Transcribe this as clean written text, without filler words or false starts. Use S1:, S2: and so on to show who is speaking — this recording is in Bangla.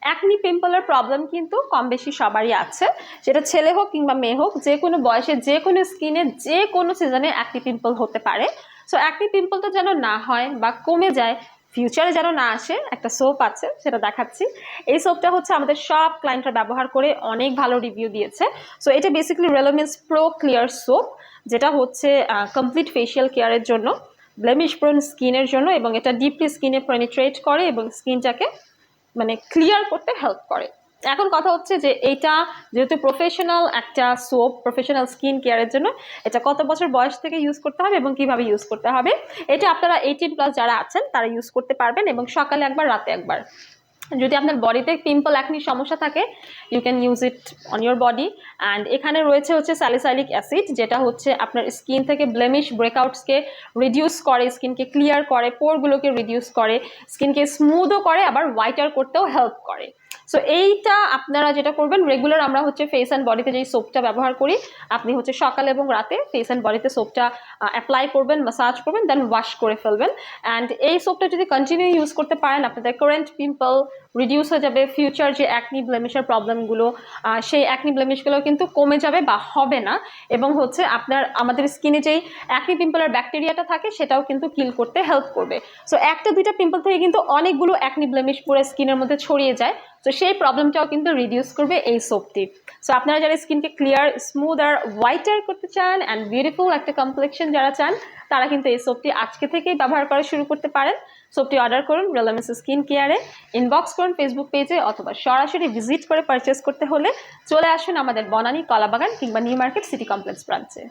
S1: অ্যাকনি পিম্পলের প্রবলেম কিন্তু কম বেশি সবারই আছে, সেটা ছেলে হোক কিংবা মেয়ে হোক, যে কোনো বয়সে যে কোনো স্কিনে যে কোনো সিজনে অ্যাকনি পিম্পল হতে পারে। সো অ্যাকনি পিম্পলটা যেন না হয় বা কমে যায়, ফিউচারে যেন না আসে, একটা সোপ আছে সেটা দেখাচ্ছি। এই সোপটা হচ্ছে আমাদের সব ক্লায়েন্টরা ব্যবহার করে অনেক ভালো রিভিউ দিয়েছে। সো এটা বেসিক্যালি রেলোমিন্স প্রো ক্লিয়ার সোপ, যেটা হচ্ছে কমপ্লিট ফেশিয়াল কেয়ারের জন্য, ব্লেমিশ প্রোন স্কিনের জন্য, এবং এটা ডিপলি স্কিনে পেনিট্রেট করে এবং স্কিনটাকে মানে ক্লিয়ার করতে হেল্প করে। এখন কথা হচ্ছে যে এটা যেহেতু প্রফেশনাল একটা সোপ, প্রফেশনাল স্কিন কেয়ারের জন্য, এটা কত বছর বয়স থেকে ইউজ করতে হবে এবং কিভাবে ইউজ করতে হবে, এটা আপনারা 18+ যারা আছেন তারা ইউজ করতে পারবেন, এবং সকালে একবার রাতে একবার। যদি আপনার বডিতে পিম্পল অ্যাকনি সমস্যা থাকে, you can use it on your body. And এখানে রয়েছে হচ্ছে স্যালিসাইলিক অ্যাসিড, যেটা হচ্ছে আপনার স্কিন থেকে ব্লেমিশ ব্রেকআউটসকে রিডিউস করে, স্কিনকে ক্লিয়ার করে, পোরগুলোকে রিডিউস করে, স্কিনকে স্মুথও করে, আবার হোয়াইটার করতেও হেল্প করে। সো এইটা আপনারা যেটা করবেন, রেগুলার আমরা হচ্ছে ফেস অ্যান্ড বডিতে যেই সোপটা ব্যবহার করি, আপনি হচ্ছে সকালে এবং রাতে ফেস অ্যান্ড বডিতে সোপটা অ্যাপ্লাই করবেন, মাসাজ করবেন, দেন ওয়াশ করে ফেলবেন। অ্যান্ড এই সোপটা যদি কন্টিনিউ ইউজ করতে পারেন, আপনাদের কারেন্ট পিম্পল রিডিউস হয়ে যাবে, ফিউচার যে অ্যাকনি ব্লেমিশের প্রবলেমগুলো, সেই অ্যাকনি ব্লেমিশগুলো কিন্তু কমে যাবে বা হবে না, এবং হচ্ছে আপনার আমাদের স্কিনে যেই অ্যাকনি পিম্পলের ব্যাকটেরিয়াটা থাকে সেটাও কিন্তু কিল করতে হেল্প করবে। সো একটা দুইটা পিম্পল থেকে কিন্তু অনেকগুলো অ্যাকনি ব্লেমিশ পুরো স্কিনের মধ্যে ছড়িয়ে যায়, তো সেই প্রবলেমটাও কিন্তু রিডিউস করবে এই সোপটি। সো আপনারা যারা স্কিনকে ক্লিয়ার, স্মুথ আর হোয়াইটার করতে চান অ্যান্ড বিউটিফুল একটা কমপ্লেকশন যারা চান, তারা কিন্তু এই সোপটি আজকে থেকেই ব্যবহার করা শুরু করতে পারেন। সোপটি অর্ডার করুন রেলোমিন্স স্কিন কেয়ারে, ইনবক্স করুন ফেসবুক পেজে, অথবা সরাসরি ভিজিট করে পারচেস করতে হলে চলে আসুন আমাদের বনানী, কলাবাগান কিংবা নিউ মার্কেট সিটি কমপ্লেক্স ব্রাঞ্চে।